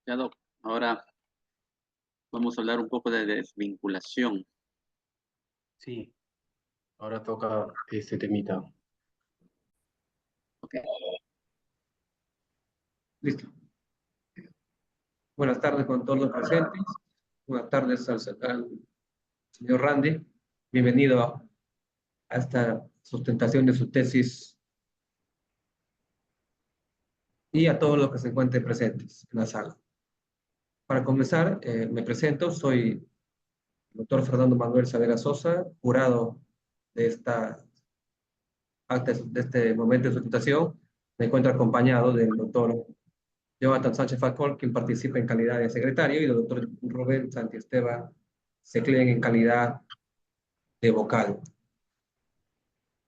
Ya, Doc, ahora vamos a hablar un poco de desvinculación. Sí, ahora toca este temita. Ok. Listo. Buenas tardes con todos los presentes. Buenas tardes al señor Randy. Bienvenido a esta sustentación de su tesis y a todos los que se encuentren presentes en la sala. Para comenzar, me presento. Soy el doctor Fernando Manuel Saavedra Sosa, jurado de de este momento de sustentación. Me encuentro acompañado del doctor Jonathan Sánchez Falcón, quien participa en calidad de secretario, y el doctor Rubén Santiesteban Seclen en calidad de vocal.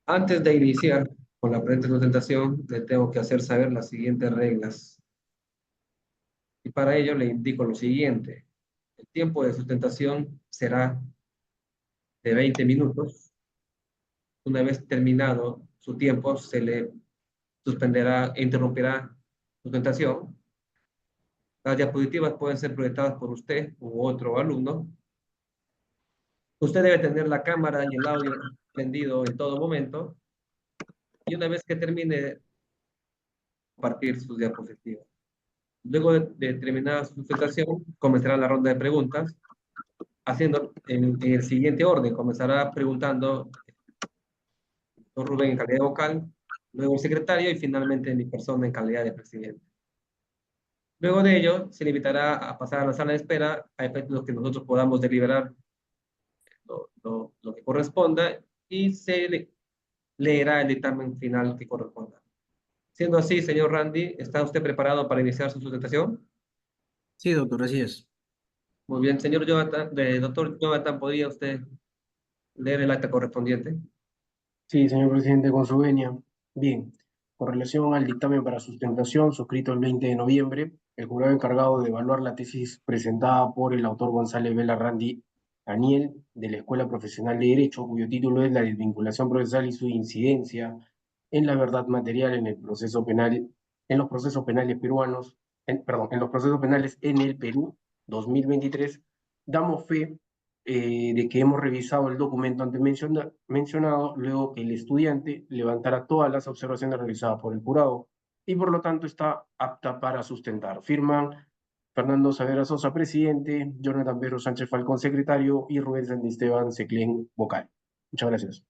Antes de iniciar con la presente sustentación, le tengo que hacer saber las siguientes reglas. Y para ello le indico lo siguiente. El tiempo de sustentación será de 20 minutos. Una vez terminado su tiempo, se le suspenderá e interrumpirá sustentación. Las diapositivas pueden ser proyectadas por usted u otro alumno. Usted debe tener la cámara y el audio prendido en todo momento. Y una vez que termine, compartir sus diapositivas. Luego de terminar su presentación, comenzará la ronda de preguntas, haciendo en el siguiente orden. Comenzará preguntando el doctor Rubén en calidad de vocal, luego el secretario y finalmente mi persona en calidad de presidente. Luego de ello, se le invitará a pasar a la sala de espera a efectos que nosotros podamos deliberar lo que corresponda y leerá el dictamen final que corresponda. Siendo así, señor Randy, ¿está usted preparado para iniciar su sustentación? Sí, doctor, así es. Muy bien, señor Jonathan, doctor Jonathan, ¿podría usted leer el acta correspondiente? Sí, señor presidente, con su venia. Bien, con relación al dictamen para sustentación suscrito el 20 de noviembre, el jurado encargado de evaluar la tesis presentada por el autor González Vela Randy Daniel de la Escuela Profesional de Derecho, cuyo título es La desvinculación procesal y su incidencia en la verdad material en el proceso penal, en los procesos penales peruanos, en los procesos penales en el Perú 2023, damos fe de que hemos revisado el documento antes mencionado, luego que el estudiante levantara todas las observaciones realizadas por el jurado y por lo tanto está apta para sustentar. Firman Fernando Saavedra Sosa, presidente, Jonathan Pedro Sánchez Falcón, secretario, y Rubén Santisteban Seclen, vocal. Muchas gracias.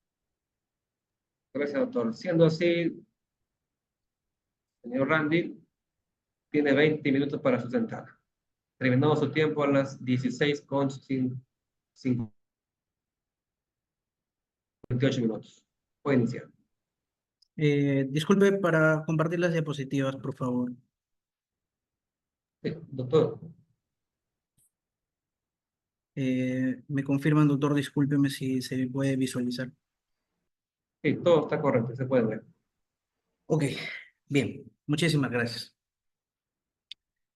Gracias, doctor. Siendo así, señor Randy, tiene 20 minutos para sustentar. Terminamos su tiempo a las 16:58 minutos. Puede iniciar. Disculpe para compartir las diapositivas, por favor. Sí, doctor, Me confirman, doctor, discúlpeme si se puede visualizar. sí, todo está correcto, se puede ver. Ok, bien, muchísimas gracias.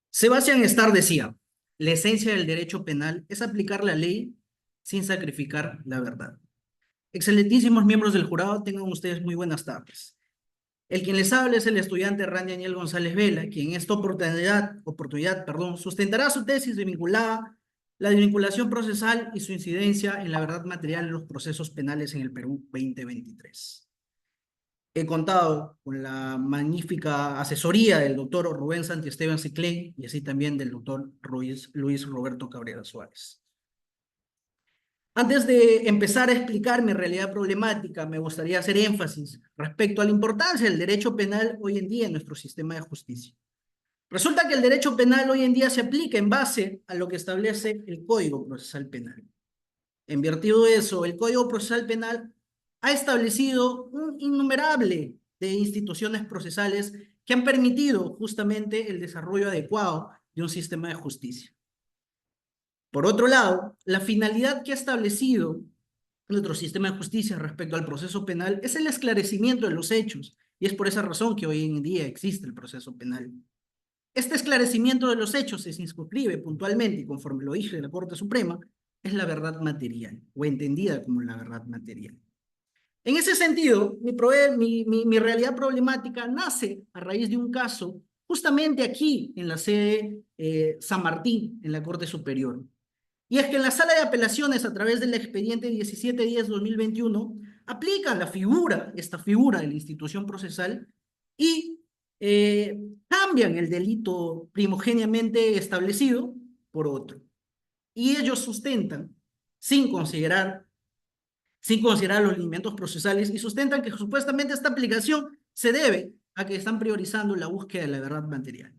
Sebastián Starr decía, la esencia del derecho penal es aplicar la ley sin sacrificar la verdad. Excelentísimos miembros del jurado, tengan ustedes muy buenas tardes. El quien les habla es el estudiante Randy Daniel González Vela, quien en esta oportunidad, sustentará su tesis vinculada la desvinculación procesal y su incidencia en la verdad material en los procesos penales en el Perú 2023. He contado con la magnífica asesoría del doctor Rubén Santiesteban Seclen y así también del doctor Luis Roberto Cabrera Suárez. Antes de empezar a explicar mi realidad problemática, me gustaría hacer énfasis respecto a la importancia del derecho penal hoy en día en nuestro sistema de justicia. Resulta que el derecho penal hoy en día se aplica en base a lo que establece el Código Procesal Penal. En virtud de eso, el Código Procesal Penal ha establecido un innumerable de instituciones procesales que han permitido justamente el desarrollo adecuado de un sistema de justicia. Por otro lado, la finalidad que ha establecido nuestro sistema de justicia respecto al proceso penal es el esclarecimiento de los hechos, y es por esa razón que hoy en día existe el proceso penal. Este esclarecimiento de los hechos se circunscribe puntualmente, y conforme lo dice la Corte Suprema, es la verdad material, o entendida como la verdad material. En ese sentido, mi realidad problemática nace a raíz de un caso justamente aquí, en la sede San Martín, en la Corte Superior. Y es que en la Sala de Apelaciones, a través del expediente 1710-2021, aplican esta figura de la institución procesal y cambian el delito primogéneamente establecido por otro. Y ellos sustentan, sin considerar los lineamientos procesales, y sustentan que supuestamente esta aplicación se debe a que están priorizando la búsqueda de la verdad material.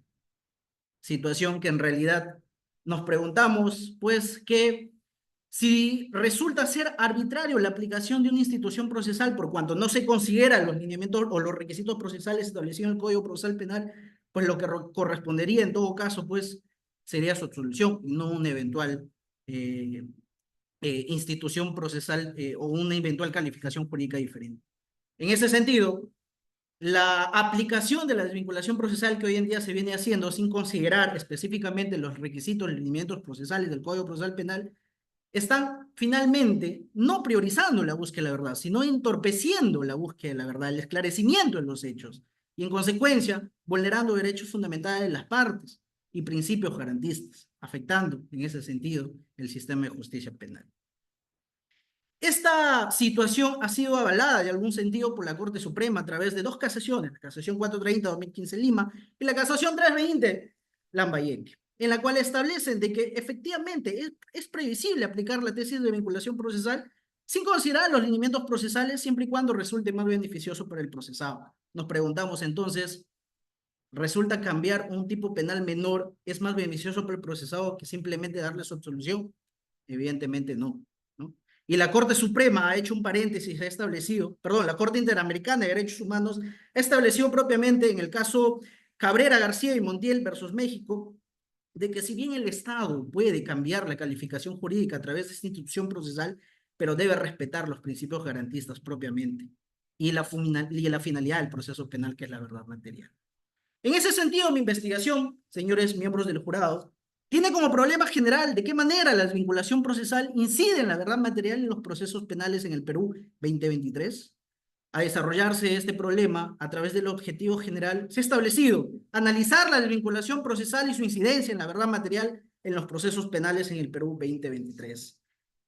Situación que en realidad nos preguntamos, pues, que si resulta ser arbitrario la aplicación de una institución procesal por cuanto no se consideran los lineamientos o los requisitos procesales establecidos en el Código Procesal Penal, pues lo que correspondería en todo caso, pues, sería su absolución y no una eventual institución procesal o una eventual calificación jurídica diferente. En ese sentido, la aplicación de la desvinculación procesal que hoy en día se viene haciendo sin considerar específicamente los requisitos, lineamientos procesales del Código Procesal Penal, están finalmente no priorizando la búsqueda de la verdad, sino entorpeciendo la búsqueda de la verdad, el esclarecimiento de los hechos, y en consecuencia vulnerando derechos fundamentales de las partes y principios garantistas, afectando en ese sentido el sistema de justicia penal. Esta situación ha sido avalada de algún sentido por la Corte Suprema a través de dos casaciones, la casación 430-2015 Lima y la casación 320 Lambayeque, en la cual establecen de que efectivamente es previsible aplicar la tesis de vinculación procesal sin considerar los lineamientos procesales siempre y cuando resulte más beneficioso para el procesado. Nos preguntamos entonces, ¿resulta cambiar un tipo penal menor es más beneficioso para el procesado que simplemente darle su absolución? Evidentemente no, ¿no? Y la Corte Suprema ha hecho un paréntesis, ha establecido, perdón, la Corte Interamericana de Derechos Humanos ha establecido propiamente en el caso Cabrera, García y Montiel versus México, de que si bien el Estado puede cambiar la calificación jurídica a través de esta institución procesal, pero debe respetar los principios garantistas propiamente y la finalidad del proceso penal, que es la verdad material. En ese sentido, mi investigación, señores miembros del jurado, tiene como problema general de qué manera la desvinculación procesal incide en la verdad material y los procesos penales en el Perú 2023. A desarrollarse este problema a través del objetivo general, se ha establecido analizar la desvinculación procesal y su incidencia en la verdad material en los procesos penales en el Perú 2023.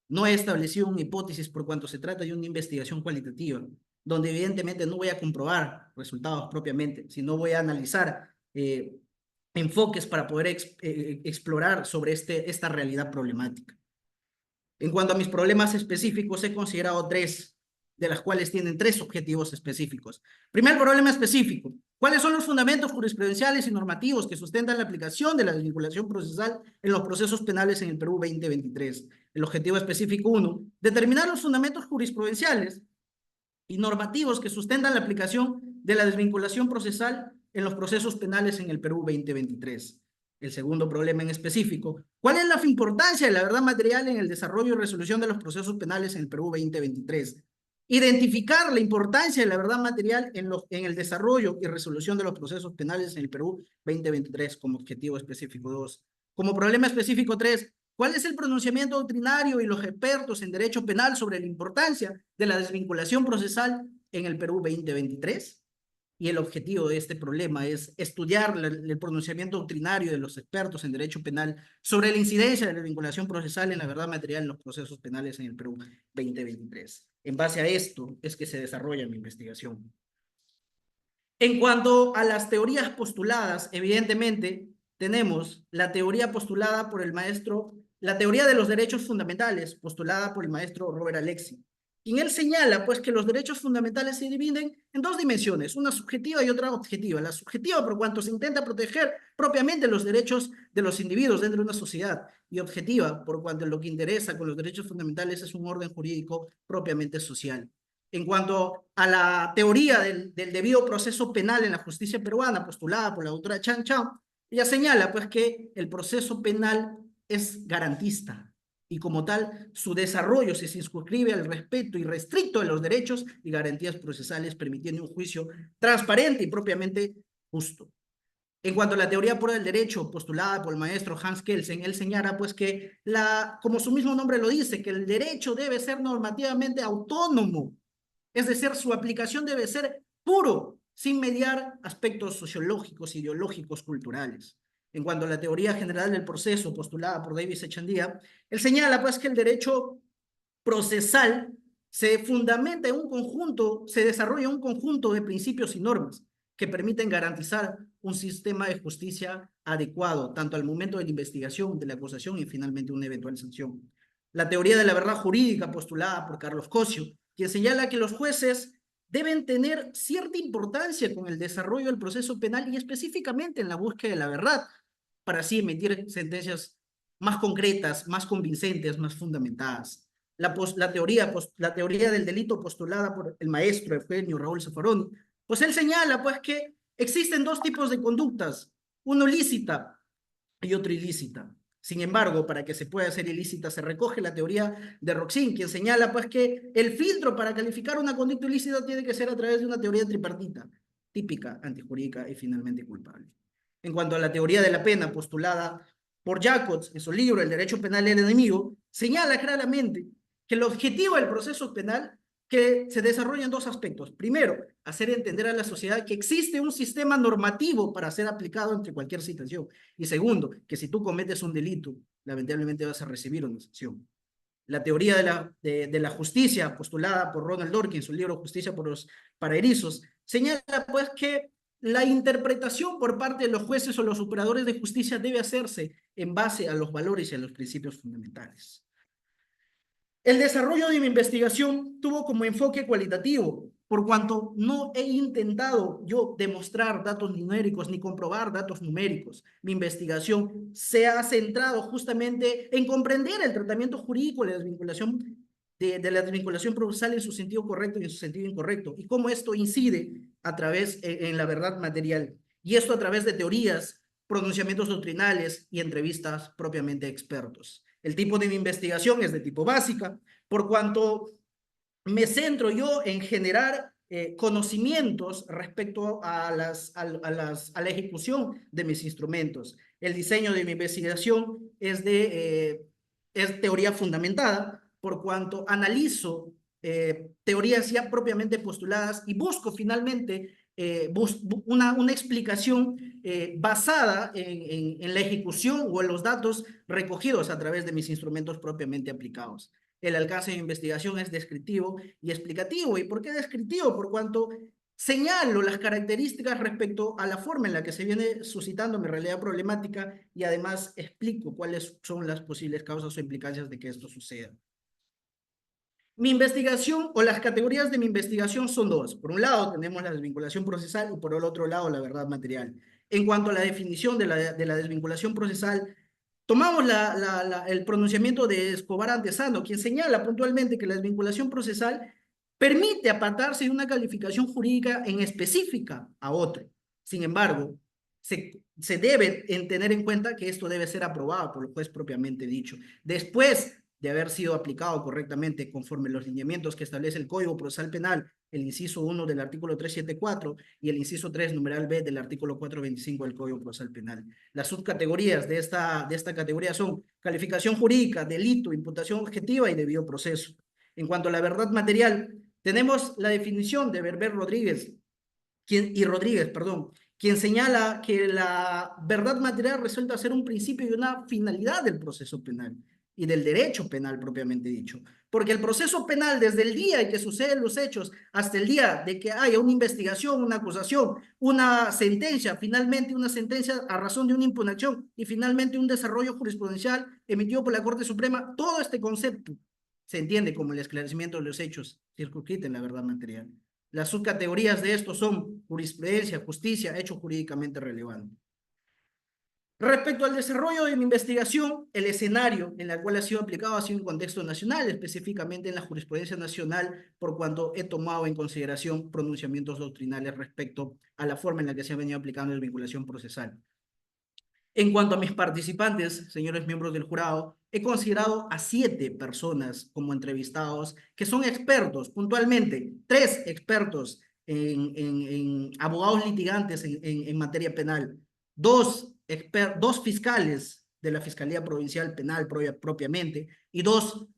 No he establecido una hipótesis por cuanto se trata de una investigación cualitativa, donde evidentemente no voy a comprobar resultados propiamente, sino voy a analizar enfoques para poder explorar sobre esta realidad problemática. En cuanto a mis problemas específicos, he considerado tres, de las cuales tienen tres objetivos específicos. Primer problema específico: ¿cuáles son los fundamentos jurisprudenciales y normativos que sustentan la aplicación de la desvinculación procesal en los procesos penales en el Perú 2023? El objetivo específico 1, determinar los fundamentos jurisprudenciales y normativos que sustentan la aplicación de la desvinculación procesal en los procesos penales en el Perú 2023. El segundo problema en específico: ¿cuál es la importancia de la verdad material en el desarrollo y resolución de los procesos penales en el Perú 2023? Identificar la importancia de la verdad material en el desarrollo y resolución de los procesos penales en el Perú 2023 como objetivo específico 2. Como problema específico 3, ¿cuál es el pronunciamiento doctrinario y los expertos en derecho penal sobre la importancia de la desvinculación procesal en el Perú 2023? Y el objetivo de este problema es estudiar el pronunciamiento doctrinario de los expertos en derecho penal sobre la incidencia de la vinculación procesal en la verdad material en los procesos penales en el Perú 2023. En base a esto es que se desarrolla mi investigación. En cuanto a las teorías postuladas, evidentemente tenemos la teoría postulada por el maestro, la teoría de los derechos fundamentales postulada por el maestro Robert Alexy. Y él señala pues que los derechos fundamentales se dividen en dos dimensiones, una subjetiva y otra objetiva. La subjetiva por cuanto se intenta proteger propiamente los derechos de los individuos dentro de una sociedad, y objetiva por cuanto lo que interesa con los derechos fundamentales es un orden jurídico propiamente social. En cuanto a la teoría del debido proceso penal en la justicia peruana postulada por la doctora Chan Chan, ella señala pues que el proceso penal es garantista, y como tal, su desarrollo se circunscribe al respeto irrestricto de los derechos y garantías procesales, permitiendo un juicio transparente y propiamente justo. En cuanto a la teoría pura del derecho postulada por el maestro Hans Kelsen, él señala pues que, como su mismo nombre lo dice, que el derecho debe ser normativamente autónomo, es decir, su aplicación debe ser puro sin mediar aspectos sociológicos, ideológicos, culturales. En cuanto a la teoría general del proceso postulada por Davis Echandía, él señala pues que el derecho procesal se fundamenta en un conjunto, se desarrolla un conjunto de principios y normas que permiten garantizar un sistema de justicia adecuado, tanto al momento de la investigación, de la acusación y finalmente una eventual sanción. La teoría de la verdad jurídica postulada por Carlos Cosio, quien señala que los jueces deben tener cierta importancia con el desarrollo del proceso penal y específicamente en la búsqueda de la verdad, para así emitir sentencias más concretas, más convincentes, más fundamentadas. La teoría del delito postulada por el maestro Eugenio Raúl Zaffaroni, pues él señala pues que existen dos tipos de conductas, uno lícita y otro ilícita. Sin embargo, para que se pueda hacer ilícita, se recoge la teoría de Roxin, quien señala pues que el filtro para calificar una conducta ilícita tiene que ser a través de una teoría tripartita, típica, antijurídica y finalmente culpable. En cuanto a la teoría de la pena postulada por Jacobs en su libro El derecho penal del enemigo, señala claramente que el objetivo del proceso penal que se desarrolla en dos aspectos. Primero, hacer entender a la sociedad que existe un sistema normativo para ser aplicado entre cualquier situación. Y segundo, que si tú cometes un delito, lamentablemente vas a recibir una sanción. La teoría de la justicia, postulada por Ronald Dworkin en su libro Justicia para Erizos, señala pues que la interpretación por parte de los jueces o los operadores de justicia debe hacerse en base a los valores y a los principios fundamentales. El desarrollo de mi investigación tuvo como enfoque cualitativo, por cuanto no he intentado yo demostrar datos numéricos ni comprobar datos numéricos. Mi investigación se ha centrado justamente en comprender el tratamiento jurídico de la desvinculación procesal en su sentido correcto y en su sentido incorrecto, y cómo esto incide a través en la verdad material, y esto a través de teorías, pronunciamientos doctrinales y entrevistas propiamente a expertos. El tipo de mi investigación es de tipo básica, por cuanto me centro yo en generar conocimientos respecto a la ejecución de mis instrumentos. El diseño de mi investigación es teoría fundamentada, por cuanto analizo teorías ya propiamente postuladas y busco finalmente una explicación basada en la ejecución o en los datos recogidos a través de mis instrumentos propiamente aplicados. El alcance de investigación es descriptivo y explicativo. ¿Y por qué descriptivo? Por cuanto señalo las características respecto a la forma en la que se viene suscitando mi realidad problemática y además explico cuáles son las posibles causas o implicancias de que esto suceda. Mi investigación o las categorías de mi investigación son dos. Por un lado tenemos la desvinculación procesal y por el otro lado la verdad material. En cuanto a la definición de la desvinculación procesal, tomamos el pronunciamiento de Escobar Antesano, quien señala puntualmente que la desvinculación procesal permite apartarse de una calificación jurídica en específica a otro. Sin embargo, se debe tener en cuenta que esto debe ser aprobado por el juez propiamente dicho. Después de haber sido aplicado correctamente conforme los lineamientos que establece el Código Procesal Penal, el inciso 1 del artículo 374 y el inciso 3, numeral B, del artículo 425 del Código Procesal Penal. Las subcategorías de esta categoría son calificación jurídica, delito, imputación objetiva y debido proceso. En cuanto a la verdad material, tenemos la definición de Berber Rodríguez, quien señala que la verdad material resulta ser un principio y una finalidad del proceso penal y del derecho penal propiamente dicho. Porque el proceso penal, desde el día en que suceden los hechos hasta el día de que haya una investigación, una acusación, una sentencia, finalmente una sentencia a razón de una impugnación y finalmente un desarrollo jurisprudencial emitido por la Corte Suprema, todo este concepto se entiende como el esclarecimiento de los hechos circunscrito en la verdad material. Las subcategorías de esto son jurisprudencia, justicia, hecho jurídicamente relevante. Respecto al desarrollo de mi investigación, el escenario en el cual ha sido aplicado ha sido en contexto nacional, específicamente en la jurisprudencia nacional, por cuanto he tomado en consideración pronunciamientos doctrinales respecto a la forma en la que se ha venido aplicando la vinculación procesal. En cuanto a mis participantes, señores miembros del jurado, he considerado a 7 personas como entrevistados que son expertos, puntualmente, 3 expertos en abogados litigantes en materia penal, 2 fiscales de la Fiscalía Provincial Penal propiamente y 2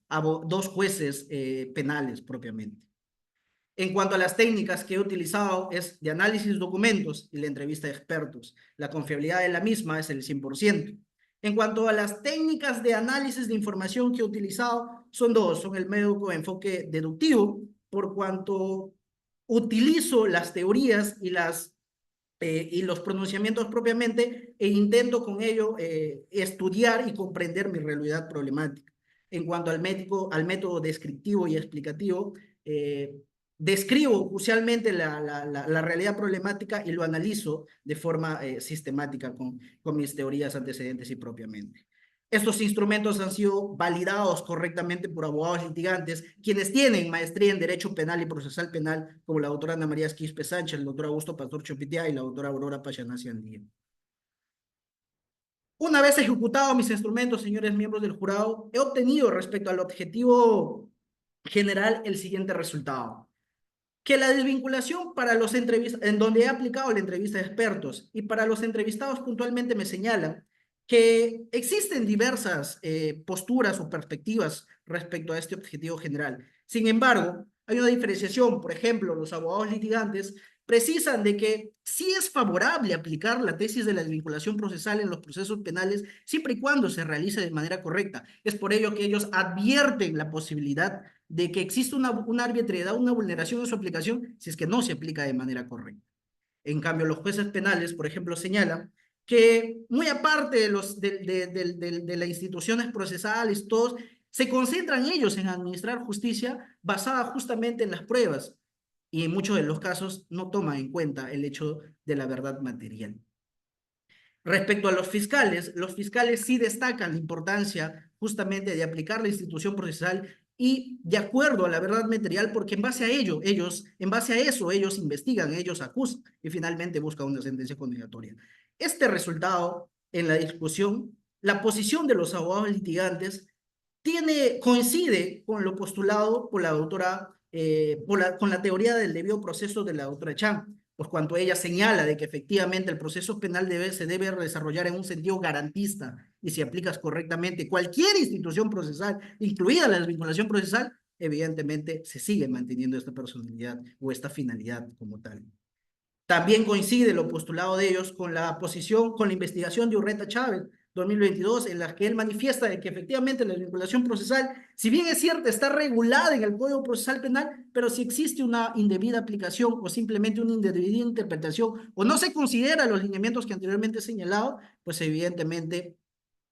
jueces penales propiamente. En cuanto a las técnicas que he utilizado es de análisis de documentos y la entrevista de expertos. La confiabilidad de la misma es el 100%. En cuanto a las técnicas de análisis de información que he utilizado, son dos. Son el método de enfoque deductivo, por cuanto utilizo las teorías y los pronunciamientos propiamente e intento con ello estudiar y comprender mi realidad problemática. En cuanto al método descriptivo y explicativo, describo crucialmente la realidad problemática y lo analizo de forma sistemática con mis teorías antecedentes y propiamente. Estos instrumentos han sido validados correctamente por abogados litigantes, quienes tienen maestría en Derecho Penal y Procesal Penal, como la doctora Ana María Esquispe Sánchez, el doctor Augusto Pastor Chopitea y la doctora Aurora Pachanasi Andía. Una vez ejecutados mis instrumentos, señores miembros del jurado, he obtenido respecto al objetivo general el siguiente resultado. Que la desvinculación para los entrevistados, en donde he aplicado la entrevista de expertos y para los entrevistados puntualmente me señalan que existen diversas posturas o perspectivas respecto a este objetivo general. Sin embargo, hay una diferenciación. Por ejemplo, los abogados litigantes precisan de que sí es favorable aplicar la tesis de la desvinculación procesal en los procesos penales siempre y cuando se realice de manera correcta. Es por ello que ellos advierten la posibilidad de que existe una arbitrariedad, una vulneración en su aplicación si es que no se aplica de manera correcta. En cambio, los jueces penales, por ejemplo, señalan que muy aparte de las instituciones procesales, todos se concentran ellos en administrar justicia basada justamente en las pruebas y en muchos de los casos no toman en cuenta el hecho de la verdad material. Respecto a los fiscales sí destacan la importancia justamente de aplicar la institución procesal y de acuerdo a la verdad material, porque en base a ello, en base a eso, ellos investigan, ellos acusan y finalmente buscan una sentencia condenatoria. Este resultado en la discusión, la posición de los abogados litigantes coincide con lo postulado por la doctora, con la teoría del debido proceso de la doctora Chan, por cuanto ella señala de que efectivamente el proceso penal se debe desarrollar en un sentido garantista y si aplicas correctamente cualquier institución procesal, incluida la desvinculación procesal, evidentemente se sigue manteniendo esta personalidad o esta finalidad como tal. También coincide lo postulado de ellos con la investigación de Urreta Chávez, 2022, en la que él manifiesta de que efectivamente la vinculación procesal, si bien es cierta, está regulada en el Código Procesal Penal, pero si existe una indebida aplicación o simplemente una indebida interpretación o no se considera los lineamientos que anteriormente he señalado, pues evidentemente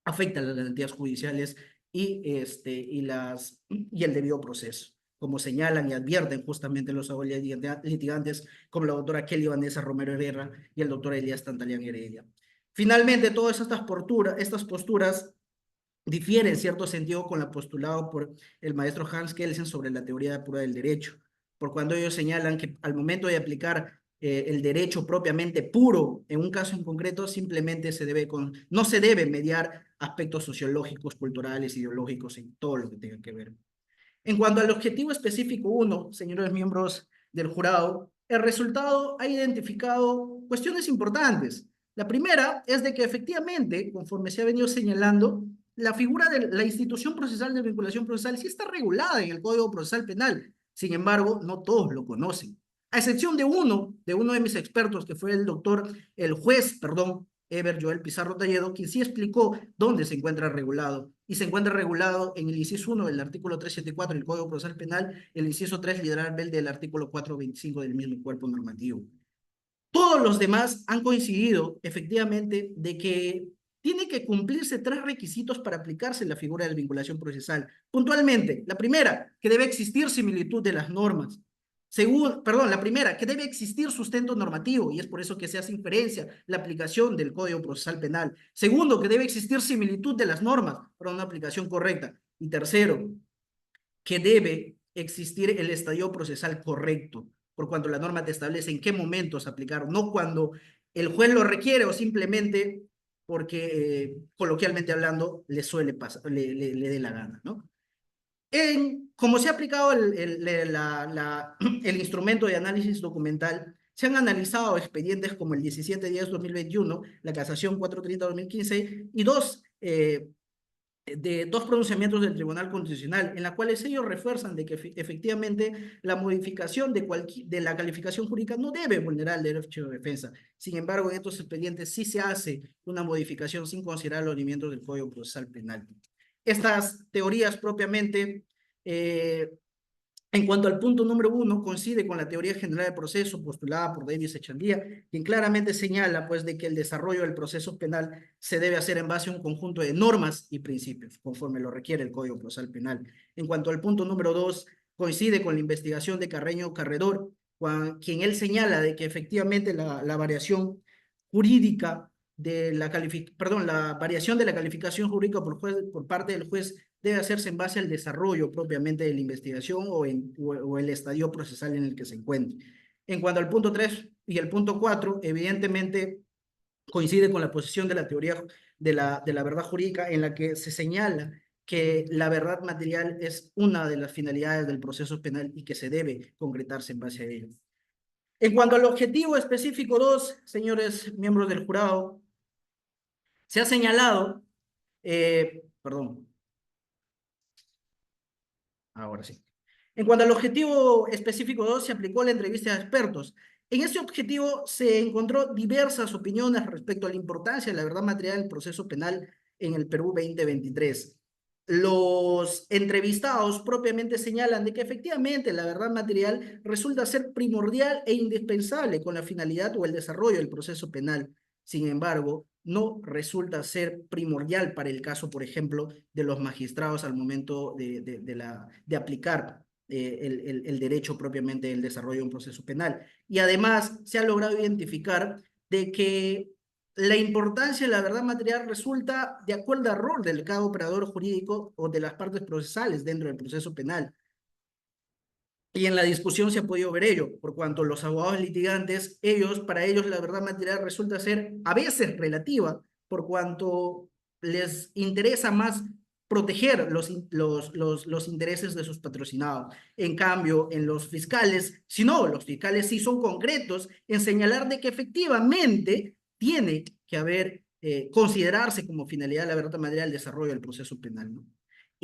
afecta a las garantías judiciales y el debido proceso, como señalan y advierten justamente los abogados litigantes como la doctora Kelly Vanessa Romero Herrera y el doctor Elías Tantalián Heredia. Finalmente, todas estas posturas difieren en cierto sentido con la postulado por el maestro Hans Kelsen sobre la teoría de prueba del derecho, por cuando ellos señalan que al momento de aplicar el derecho propiamente puro en un caso en concreto, simplemente no se debe mediar aspectos sociológicos, culturales, ideológicos y todo lo que tenga que ver. En cuanto al objetivo específico 1, señores miembros del jurado, el resultado ha identificado cuestiones importantes. La primera es de que efectivamente, conforme se ha venido señalando, la figura de la institución procesal de vinculación procesal sí está regulada en el Código Procesal Penal. Sin embargo, no todos lo conocen. A excepción de uno de mis expertos, que fue el juez, Eber Joel Pizarro Talledo, quien sí explicó dónde se encuentra regulado. Y se encuentra regulado en el inciso 1 del artículo 374 del Código Procesal Penal, el inciso 3 literal B del artículo 425 del mismo cuerpo normativo. Todos los demás han coincidido, efectivamente, de que tiene que cumplirse 3 requisitos para aplicarse la figura de vinculación procesal. Puntualmente, la primera, que debe existir similitud de las normas. La primera, que debe existir sustento normativo, y es por eso que se hace inferencia la aplicación del Código Procesal Penal. Segundo, que debe existir similitud de las normas para una aplicación correcta. Y tercero, que debe existir el estadio procesal correcto, por cuanto la norma te establece en qué momentos aplicar, no cuando el juez lo requiere o simplemente porque, coloquialmente hablando, le suele pasar, le dé la gana, ¿no? Como se ha aplicado el instrumento de análisis documental, se han analizado expedientes como el 1710-2021, la casación 430-2015 y dos de dos pronunciamientos del Tribunal Constitucional, en las cuales ellos refuerzan de que efectivamente la modificación de la calificación jurídica no debe vulnerar el derecho de defensa. Sin embargo, en estos expedientes sí se hace una modificación sin considerar los lineamientos del Código Procesal Penal. Estas teorías propiamente, en cuanto al punto número 1, coincide con la teoría general del proceso postulada por Davis Echandía, quien claramente señala pues de que el desarrollo del proceso penal se debe hacer en base a un conjunto de normas y principios, conforme lo requiere el Código Procesal Penal. En cuanto al punto número 2, coincide con la investigación de Carreño Carredor, quien él señala de que efectivamente la variación jurídica de la variación de la calificación jurídica por parte del juez debe hacerse en base al desarrollo propiamente de la investigación o el estadio procesal en el que se encuentre. En cuanto al punto 3 y el punto 4, evidentemente coincide con la posición de la teoría de la verdad jurídica, en la que se señala que la verdad material es una de las finalidades del proceso penal y que se debe concretarse en base a ello. En cuanto al objetivo específico 2, señores miembros del jurado, se ha señalado, ahora sí. En cuanto al objetivo específico 2, se aplicó la entrevista de expertos. En ese objetivo se encontró diversas opiniones respecto a la importancia de la verdad material del proceso penal en el Perú 2023. Los entrevistados propiamente señalan de que efectivamente la verdad material resulta ser primordial e indispensable con la finalidad o el desarrollo del proceso penal. Sin embargo, no resulta ser primordial para el caso, por ejemplo, de los magistrados al momento de aplicar el derecho propiamente del desarrollo de un proceso penal. Y además se ha logrado identificar de que la importancia de la verdad material resulta de acuerdo al rol del cada operador jurídico o de las partes procesales dentro del proceso penal. Y en la discusión se ha podido ver ello, por cuanto los abogados litigantes, para ellos la verdad material resulta ser a veces relativa, por cuanto les interesa más proteger los intereses de sus patrocinados. En cambio, en los fiscales, si no, los fiscales sí son concretos en señalar de que efectivamente tiene que considerarse como finalidad la verdad material el desarrollo del proceso penal, ¿no?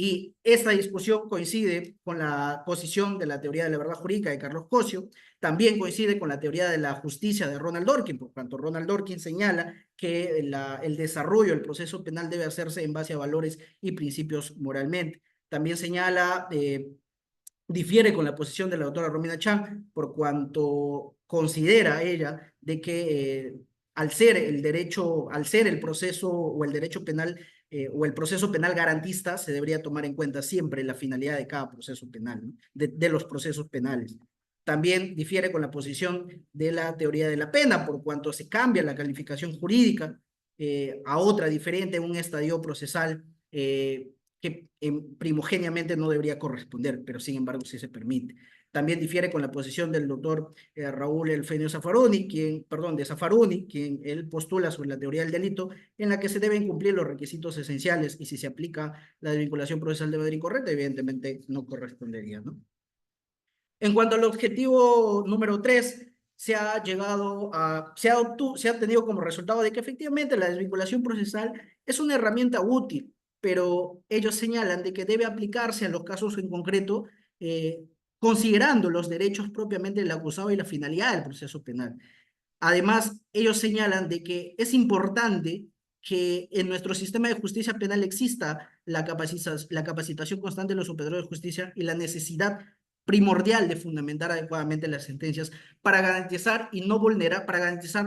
Y esta discusión coincide con la posición de la teoría de la verdad jurídica de Carlos Cosio, también coincide con la teoría de la justicia de Ronald Dworkin, por cuanto Ronald Dworkin señala que el desarrollo del proceso penal debe hacerse en base a valores y principios moralmente. También señala, difiere con la posición de la doctora Romina Chan, por cuanto considera ella de que al ser el proceso o el derecho penal o el proceso penal garantista, se debería tomar en cuenta siempre la finalidad de cada proceso penal, ¿no? de los procesos penales. También difiere con la posición de la teoría de la pena, por cuanto se cambia la calificación jurídica a otra diferente en un estadio procesal que primogéneamente no debería corresponder, pero sin embargo sí se permite. También difiere con la posición del doctor Raúl Elfenio Zaffaroni, quien él postula sobre la teoría del delito, en la que se deben cumplir los requisitos esenciales y si se aplica la desvinculación procesal de manera incorrecta, evidentemente no correspondería, ¿no? En cuanto al objetivo número 3, se ha tenido como resultado de que efectivamente la desvinculación procesal es una herramienta útil, pero ellos señalan de que debe aplicarse a los casos en concreto, considerando los derechos propiamente del acusado y la finalidad del proceso penal. Además, ellos señalan de que es importante que en nuestro sistema de justicia penal exista la capacitación constante de los operadores de justicia y la necesidad primordial de fundamentar adecuadamente las sentencias para garantizar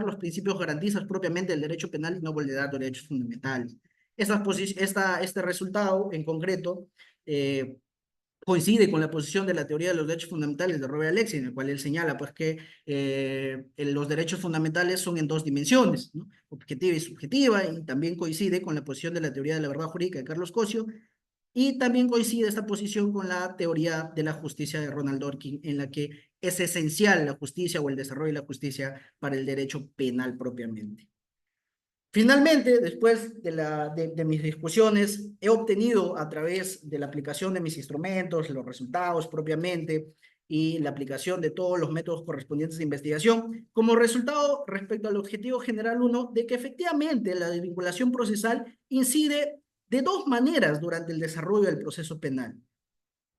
los principios garantistas propiamente del derecho penal y no vulnerar derechos fundamentales. Este resultado en concreto coincide con la posición de la teoría de los derechos fundamentales de Robert Alexis, en el cual él señala pues, que los derechos fundamentales son en dos dimensiones, ¿no? Objetiva y subjetiva, y también coincide con la posición de la teoría de la verdad jurídica de Carlos Cosio, y también coincide esta posición con la teoría de la justicia de Ronald Dworkin, en la que es esencial la justicia o el desarrollo de la justicia para el derecho penal propiamente. Finalmente, después de mis discusiones, he obtenido a través de la aplicación de mis instrumentos, los resultados propiamente y la aplicación de todos los métodos correspondientes de investigación, como resultado respecto al objetivo general 1, de que efectivamente la desvinculación procesal incide de dos maneras durante el desarrollo del proceso penal,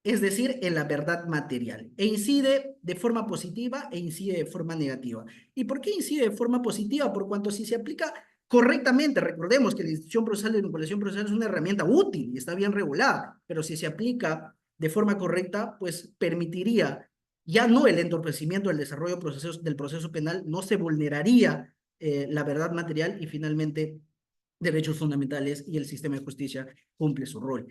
es decir, en la verdad material, e incide de forma positiva e incide de forma negativa. ¿Y por qué incide de forma positiva? Por cuanto si se aplica correctamente, recordemos que la institución procesal de vinculación procesal es una herramienta útil y está bien regulada, pero si se aplica de forma correcta, pues permitiría ya no el entorpecimiento del desarrollo del proceso penal, no se vulneraría la verdad material y finalmente derechos fundamentales y el sistema de justicia cumple su rol.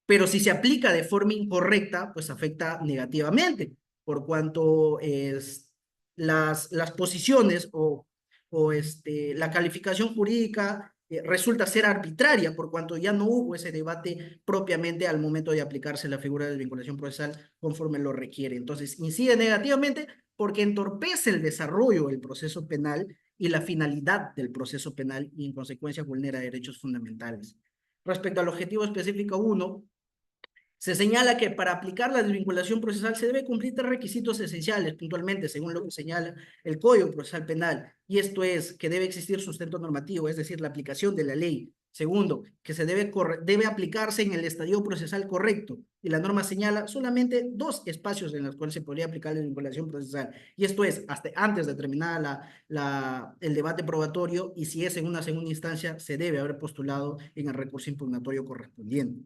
Pero si se aplica de forma incorrecta, pues afecta negativamente, por cuanto las posiciones o la calificación jurídica resulta ser arbitraria, por cuanto ya no hubo ese debate propiamente al momento de aplicarse la figura de vinculación procesal conforme lo requiere. Entonces, incide negativamente porque entorpece el desarrollo del proceso penal y la finalidad del proceso penal y en consecuencia vulnera derechos fundamentales. Respecto al objetivo específico 1, se señala que para aplicar la desvinculación procesal se debe cumplir tres requisitos esenciales, puntualmente, según lo que señala el Código Procesal Penal, y esto es que debe existir sustento normativo, es decir, la aplicación de la ley. Segundo, que se debe aplicarse en el estadio procesal correcto, y la norma señala solamente dos espacios en los cuales se podría aplicar la desvinculación procesal, y esto es hasta antes de terminar el debate probatorio, y si es en una segunda instancia, se debe haber postulado en el recurso impugnatorio correspondiente.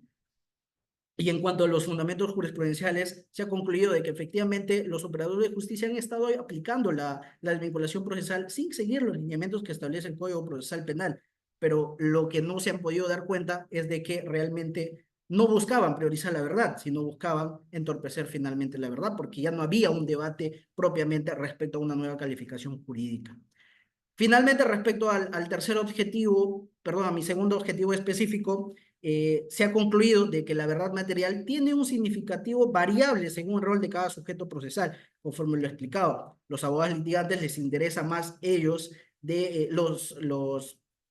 Y en cuanto a los fundamentos jurisprudenciales, se ha concluido de que efectivamente los operadores de justicia han estado aplicando la desvinculación procesal sin seguir los lineamientos que establece el Código Procesal Penal, pero lo que no se han podido dar cuenta es de que realmente no buscaban priorizar la verdad, sino buscaban entorpecer finalmente la verdad, porque ya no había un debate propiamente respecto a una nueva calificación jurídica. Finalmente, respecto al tercer objetivo, perdón, a mi segundo objetivo específico, se ha concluido de que la verdad material tiene un significativo variable según el rol de cada sujeto procesal, conforme lo he explicado. Los abogados litigantes les interesa más ellos,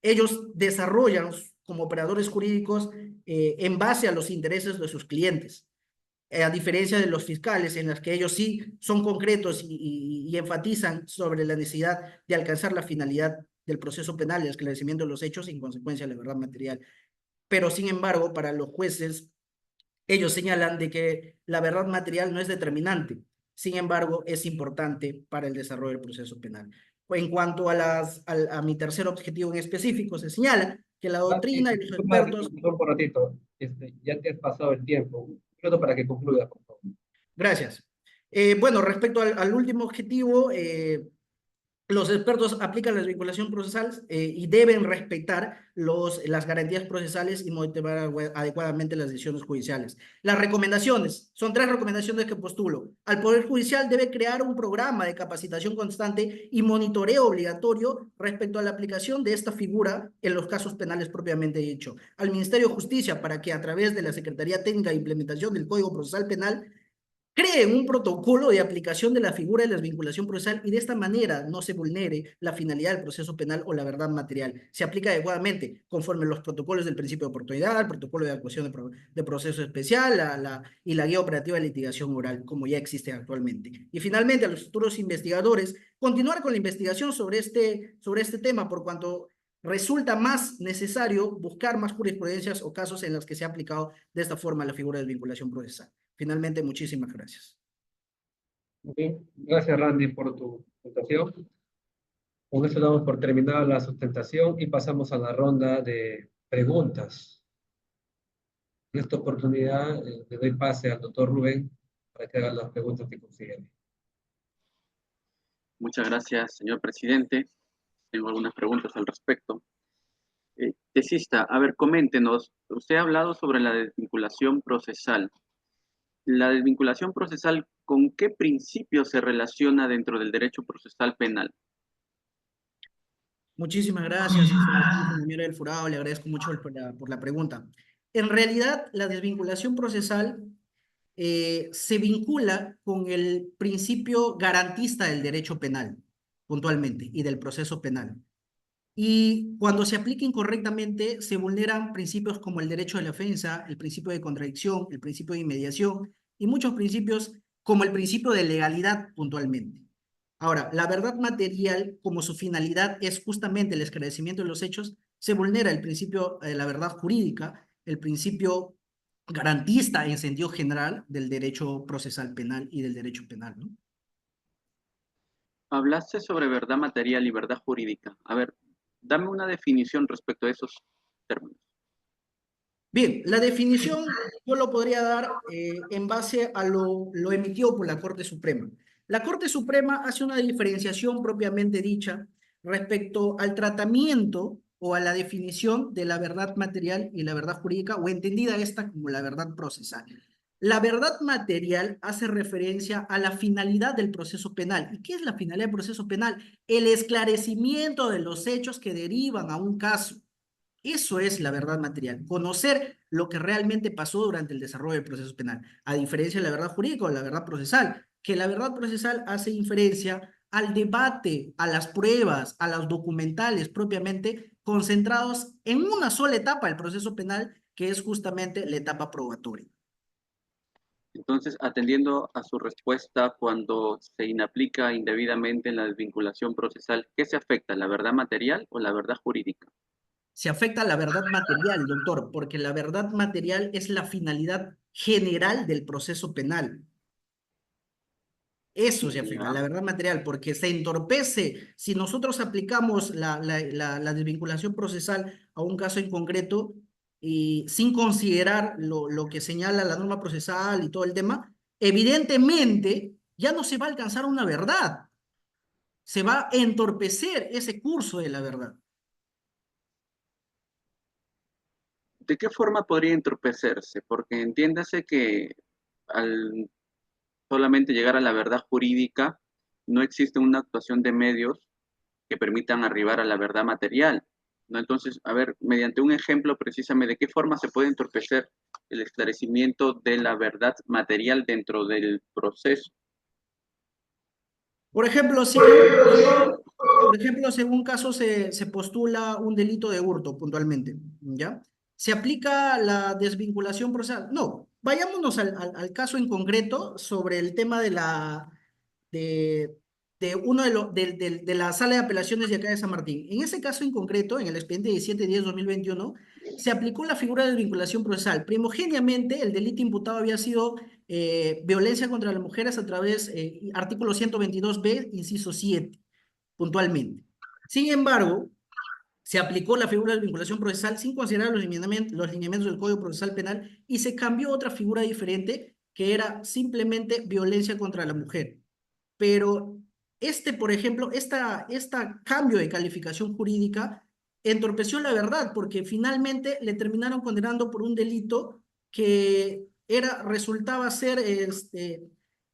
ellos desarrollan como operadores jurídicos en base a los intereses de sus clientes. A diferencia de los fiscales, en las que ellos sí son concretos y enfatizan sobre la necesidad de alcanzar la finalidad del proceso penal y el esclarecimiento de los hechos y en consecuencia la verdad material. Pero sin embargo, para los jueces, ellos señalan de que la verdad material no es determinante, sin embargo, es importante para el desarrollo del proceso penal. En cuanto a mi tercer objetivo en específico, se señala que la doctrina y los expertos... Por ratito, ya te has pasado el tiempo. Un minuto para que concluya, por favor. Gracias. Bueno, respecto al último objetivo, los expertos aplican la desvinculación procesal y deben respetar las garantías procesales y motivar adecuadamente las decisiones judiciales. Las recomendaciones, son tres recomendaciones que postulo. Al Poder Judicial debe crear un programa de capacitación constante y monitoreo obligatorio respecto a la aplicación de esta figura en los casos penales propiamente dicho. Al Ministerio de Justicia, para que a través de la Secretaría Técnica de Implementación del Código Procesal Penal creen un protocolo de aplicación de la figura de la desvinculación procesal y de esta manera no se vulnere la finalidad del proceso penal o la verdad material. Se aplica adecuadamente conforme los protocolos del principio de oportunidad, el protocolo de actuación de proceso especial y la guía operativa de litigación oral, como ya existe actualmente. Y finalmente, a los futuros investigadores, continuar con la investigación sobre este tema, por cuanto resulta más necesario buscar más jurisprudencias o casos en los que se ha aplicado de esta forma la figura de desvinculación procesal. Finalmente, muchísimas gracias. Bien, gracias Randy por tu presentación. Con esto damos por terminada la sustentación y pasamos a la ronda de preguntas. En esta oportunidad le doy pase al doctor Rubén para que haga las preguntas que considere. Muchas gracias, señor presidente. Tengo algunas preguntas al respecto. Tesista, a ver, coméntenos. Usted ha hablado sobre la desvinculación procesal. ¿La desvinculación procesal con qué principio se relaciona dentro del derecho procesal penal? Muchísimas gracias, señor del Furado, le agradezco mucho por la pregunta. En realidad, la desvinculación procesal se vincula con el principio garantista del derecho penal, puntualmente, y del proceso penal. Y cuando se aplica incorrectamente, se vulneran principios como el derecho de la ofensa, el principio de contradicción, el principio de inmediación y muchos principios como el principio de legalidad puntualmente. Ahora, la verdad material, como su finalidad es justamente el esclarecimiento de los hechos, se vulnera el principio de la verdad jurídica el principio garantista en sentido general del derecho procesal penal y del derecho penal, ¿no? Hablaste sobre verdad material y verdad jurídica. A ver, dame una definición respecto a esos términos. Bien, la definición yo lo podría dar en base a lo emitido por la Corte Suprema. La Corte Suprema hace una diferenciación propiamente dicha respecto al tratamiento o a la definición de la verdad material y la verdad jurídica, o entendida esta como la verdad procesal. La verdad material hace referencia a la finalidad del proceso penal. ¿Y qué es la finalidad del proceso penal? El esclarecimiento de los hechos que derivan a un caso. Eso es la verdad material, conocer lo que realmente pasó durante el desarrollo del proceso penal, a diferencia de la verdad jurídica o la verdad procesal, que la verdad procesal hace inferencia al debate, a las pruebas, a los documentales propiamente concentrados en una sola etapa del proceso penal, que es justamente la etapa probatoria. Entonces, atendiendo a su respuesta, cuando se inaplica indebidamente en la desvinculación procesal, ¿qué se afecta, la verdad material o la verdad jurídica? Se afecta a la verdad material, doctor, porque la verdad material es la finalidad general del proceso penal. Eso se afecta, Ya. la verdad material, porque se entorpece. Si nosotros aplicamos la desvinculación procesal a un caso en concreto y sin considerar lo que señala la norma procesal y todo el tema, evidentemente ya no se va a alcanzar una verdad. Se va a entorpecer ese curso de la verdad. ¿De qué forma podría entorpecerse? Porque entiéndase que al solamente llegar a la verdad jurídica, no existe una actuación de medios que permitan arribar a la verdad material, ¿no? Entonces, a ver, mediante un ejemplo, precisamente, ¿de qué forma se puede entorpecer el esclarecimiento de la verdad material dentro del proceso? Por ejemplo, si en un caso se postula un delito de hurto puntualmente, ¿ya? ¿Se aplica la desvinculación procesal? No, vayámonos al caso en concreto sobre el tema de, de la sala de apelaciones de acá de San Martín. En ese caso en concreto, en el expediente 17-10-2021, se aplicó la figura de desvinculación procesal. Primogéneamente, el delito imputado había sido violencia contra las mujeres a través, artículo 122b, inciso 7, puntualmente. Sin embargo, se aplicó la figura de vinculación procesal sin considerar los lineamientos del Código Procesal Penal y se cambió otra figura diferente que era simplemente violencia contra la mujer. Pero por ejemplo, esta cambio de calificación jurídica entorpeció la verdad porque finalmente le terminaron condenando por un delito que resultaba ser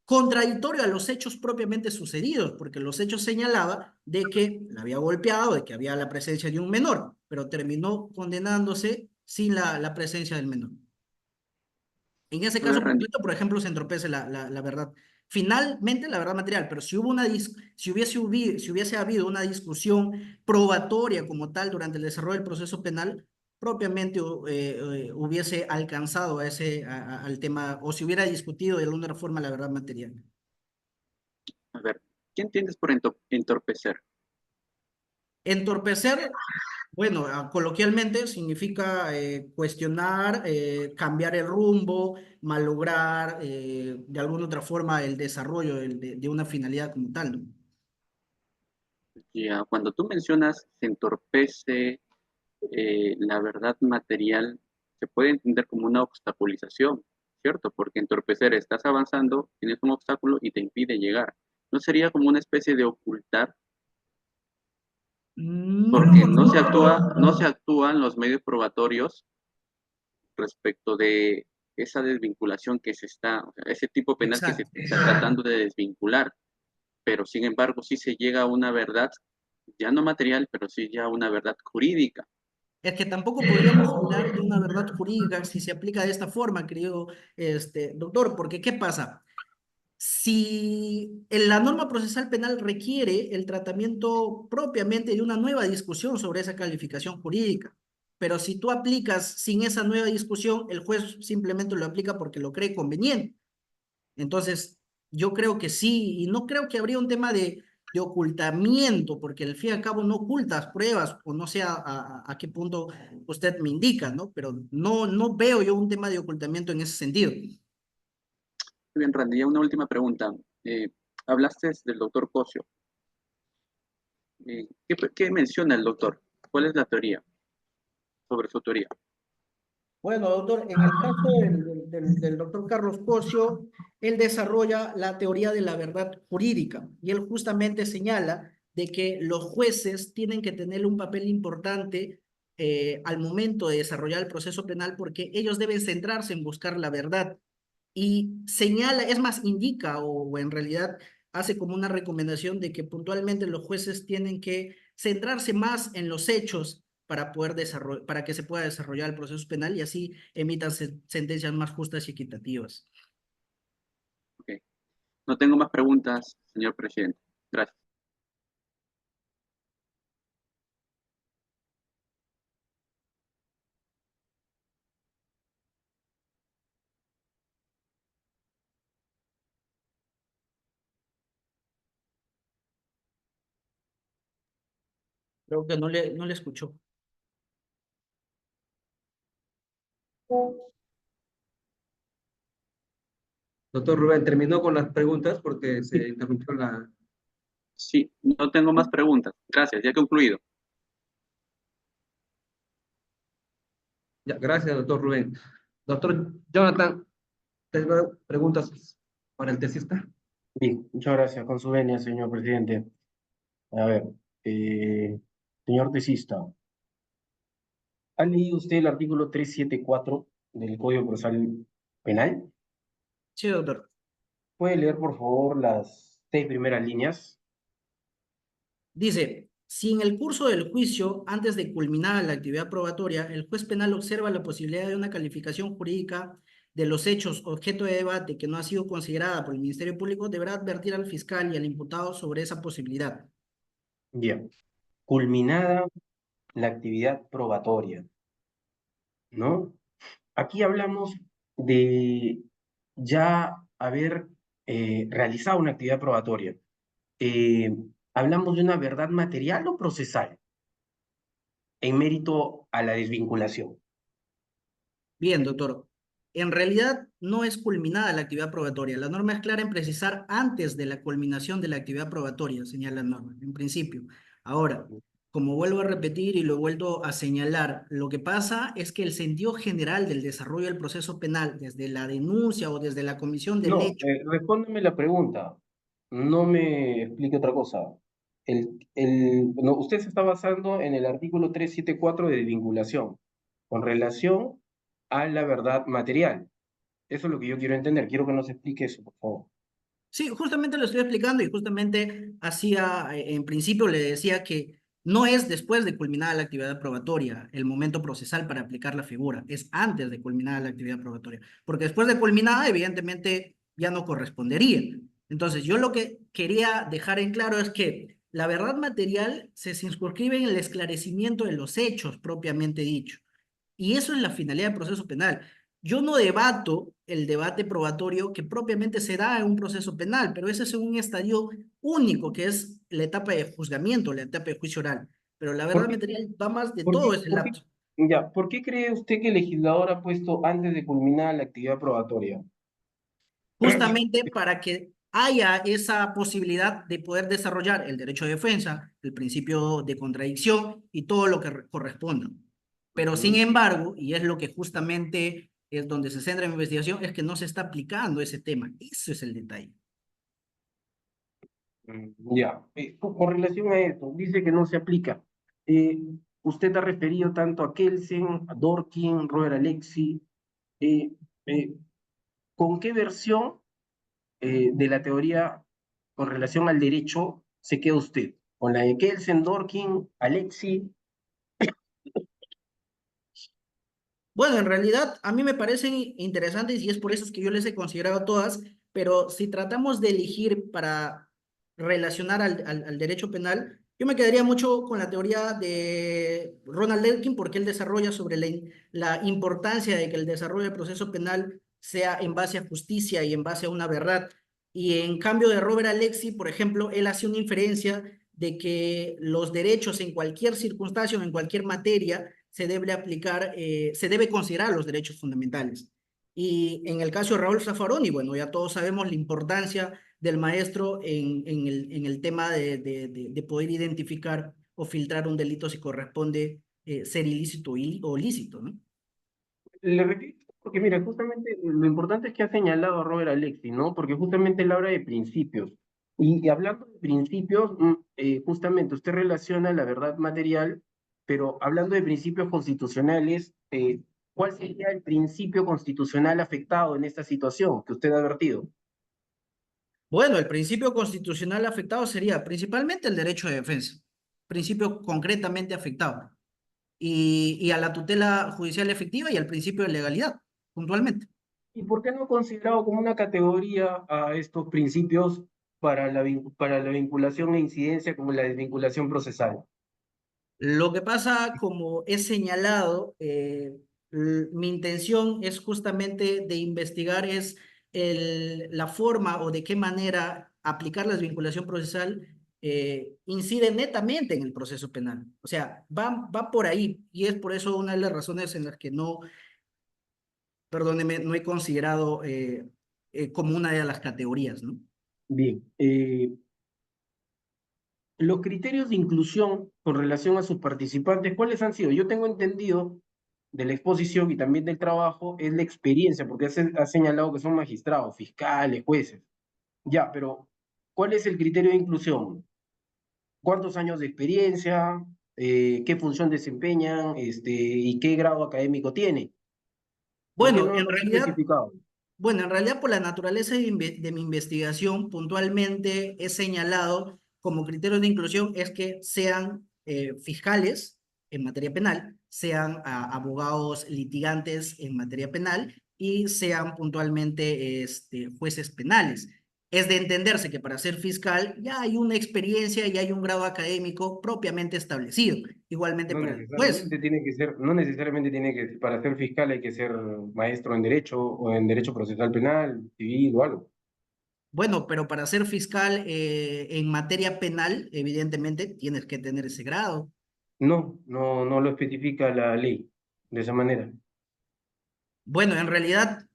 contradictorio a los hechos propiamente sucedidos, porque los hechos señalaban de que la había golpeado, de que había la presencia de un menor, pero terminó condenándose sin la presencia del menor. En ese A ver, caso concreto, por ejemplo, se entorpece la verdad. Finalmente, la verdad material, pero si hubiese habido una discusión probatoria como tal durante el desarrollo del proceso penal, propiamente hubiese alcanzado al tema, o se hubiera discutido de alguna forma la verdad material. a ver, ¿qué entiendes por entorpecer? Entorpecer, bueno, coloquialmente significa cuestionar, cambiar el rumbo, malograr de alguna otra forma el desarrollo de una finalidad como tal, ¿no? Ya, cuando tú mencionas se entorpece la verdad material, se puede entender como una obstaculización, ¿cierto? Porque entorpecer, estás avanzando, tienes un obstáculo y te impide llegar. ¿No sería como una especie de ocultar? Porque no se actúan los medios probatorios respecto de esa desvinculación que se está, o sea, ese tipo penal que se Exacto. está tratando de desvincular, pero sin embargo sí se llega a una verdad, ya no material, pero sí ya a una verdad jurídica. Es que tampoco podríamos hablar de una verdad jurídica si se aplica de esta forma, querido doctor, porque ¿qué pasa? Si la norma procesal penal requiere el tratamiento propiamente de una nueva discusión sobre esa calificación jurídica, pero si tú aplicas sin esa nueva discusión, el juez simplemente lo aplica porque lo cree conveniente. Entonces, yo creo que sí, y no creo que habría un tema de ocultamiento, porque al fin y al cabo no ocultas pruebas, o no sé a qué punto usted me indica, ¿no? Pero no veo yo un tema de ocultamiento en ese sentido. Muy bien, Randy, ya una última pregunta. Hablaste del doctor Cosio. ¿Qué menciona el doctor? ¿Cuál es la teoría sobre su teoría? Bueno, doctor, en el caso del doctor Carlos Cosio, él desarrolla la teoría de la verdad jurídica y él justamente señala de que los jueces tienen que tener un papel importante al momento de desarrollar el proceso penal porque ellos deben centrarse en buscar la verdad y señala, es más, indica o en realidad hace como una recomendación de que puntualmente los jueces tienen que centrarse más en los hechos para poder para que se pueda desarrollar el proceso penal y así emitan sentencias más justas y equitativas. Ok. No tengo más preguntas, señor presidente. Gracias. Creo que no le escuchó. Doctor Rubén, terminó con las preguntas porque se interrumpió la... Sí, no tengo más preguntas. Gracias, ya he concluido. Ya, gracias, doctor Rubén. Doctor Jonathan, ¿tengo preguntas para el tesista? Bien, muchas gracias, con su venia, señor presidente. A ver, eh, señor tesista, ¿ha leído usted el artículo 374 del Código Procesal Penal? Sí, doctor. ¿Puede leer, por favor, las 6 primeras líneas? Dice, si en el curso del juicio, antes de culminar la actividad probatoria, el juez penal observa la posibilidad de una calificación jurídica de los hechos objeto de debate que no ha sido considerada por el Ministerio Público, deberá advertir al fiscal y al imputado sobre esa posibilidad. Bien, culminada la actividad probatoria, ¿no? Aquí hablamos de ya haber realizado una actividad probatoria. Eh, ¿Hablamos de una verdad material o procesal en mérito a la desvinculación? Bien, doctor. En realidad no es culminada la actividad probatoria. La norma es clara en precisar antes de la culminación de la actividad probatoria, señala la norma, en principio. Ahora, como vuelvo a repetir y lo he vuelto a señalar, lo que pasa es que el sentido general del desarrollo del proceso penal, desde la denuncia o desde la comisión del No, hecho, respóndeme la pregunta. No me explique otra cosa. No, usted se está basando en el artículo 374 de desvinculación con relación a la verdad material. Eso es lo que yo quiero entender. Quiero que nos explique eso, por favor. sí, justamente lo estoy explicando y justamente hacía, en principio le decía que no es después de culminada la actividad probatoria el momento procesal para aplicar la figura, es antes de culminada la actividad probatoria, porque después de culminada evidentemente ya no correspondería. Entonces, yo lo que quería dejar en claro es que la verdad material se circunscribe en el esclarecimiento de los hechos propiamente dicho. Y eso es la finalidad del proceso penal. Yo no debato el debate probatorio que propiamente se da en un proceso penal, pero ese es un estadio único, que es la etapa de juzgamiento, la etapa de juicio oral. Pero la ¿Por verdad qué, material va más de por todo qué, ese por qué, lapso. ya, ¿por qué cree usted que el legislador ha puesto antes de culminar la actividad probatoria? Justamente para que haya esa posibilidad de poder desarrollar el derecho de defensa, el principio de contradicción y todo lo que corresponda. Pero sin Ujú. embargo, y es lo que justamente es donde se centra mi investigación, es que no se está aplicando ese tema. Eso es el detalle. Ya, con relación a esto, dice que no se aplica. Eh, Usted ha referido tanto a Kelsen, a Dorkin, Robert Alexi. eh, eh, ¿Con qué versión de la teoría con relación al derecho se queda usted? ¿Con la de Kelsen, Dorkin, Alexi? Bueno, en realidad a mí me parecen interesantes y es por eso es que yo les he considerado todas, pero si tratamos de elegir para relacionar al derecho penal, yo me quedaría mucho con la teoría de Ronald Elkin porque él desarrolla sobre la importancia de que el desarrollo del proceso penal sea en base a justicia y en base a una verdad. Y en cambio de Robert Alexi, por ejemplo, él hace una inferencia de que los derechos en cualquier circunstancia o en cualquier materia se debe aplicar, se debe considerar los derechos fundamentales. Y en el caso de Raúl Zaffaroni, bueno, ya todos sabemos la importancia del maestro en el tema de poder identificar o filtrar un delito si corresponde ser ilícito o lícito, ¿no? Le repito, porque mira, justamente lo importante es que ha señalado a Robert Alexi, ¿no? Porque justamente él habla de principios. Y hablando de principios, justamente usted relaciona la verdad material, pero hablando de principios constitucionales, ¿cuál sería el principio constitucional afectado en esta situación que usted ha advertido? Bueno, el principio constitucional afectado sería principalmente el derecho de defensa, principio concretamente afectado, y a la tutela judicial efectiva y al principio de legalidad, puntualmente. ¿Y por qué no considerado como una categoría a estos principios para la vinculación e incidencia como la desvinculación procesal? Lo que pasa, como he señalado, mi intención es justamente de investigar es la forma o de qué manera aplicar la desvinculación procesal incide netamente en el proceso penal. O sea, va por ahí y es por eso una de las razones en las que no, perdóneme, no he considerado como una de las categorías, ¿no? Bien, los criterios de inclusión con relación a sus participantes, ¿cuáles han sido? Yo tengo entendido de la exposición y también del trabajo, es la experiencia, porque ha señalado que son magistrados, fiscales, jueces. Ya, pero ¿cuál es el criterio de inclusión? ¿Cuántos años de experiencia? ¿Qué función desempeñan? ¿Y qué grado académico tiene? ¿Por qué Bueno, no en lo has realidad, especificado? Bueno, en realidad por la naturaleza de mi investigación, puntualmente he señalado como criterio de inclusión es que sean fiscales en materia penal, sean abogados litigantes en materia penal y sean puntualmente jueces penales. Es de entenderse que para ser fiscal ya hay una experiencia y hay un grado académico propiamente establecido, igualmente para el juez. No necesariamente tiene que, para ser fiscal hay que ser maestro en derecho o en derecho procesal penal, civil o algo. Bueno, pero para ser fiscal en materia penal, evidentemente tienes que tener ese grado. No lo especifica la ley de esa manera. Bueno, en realidad,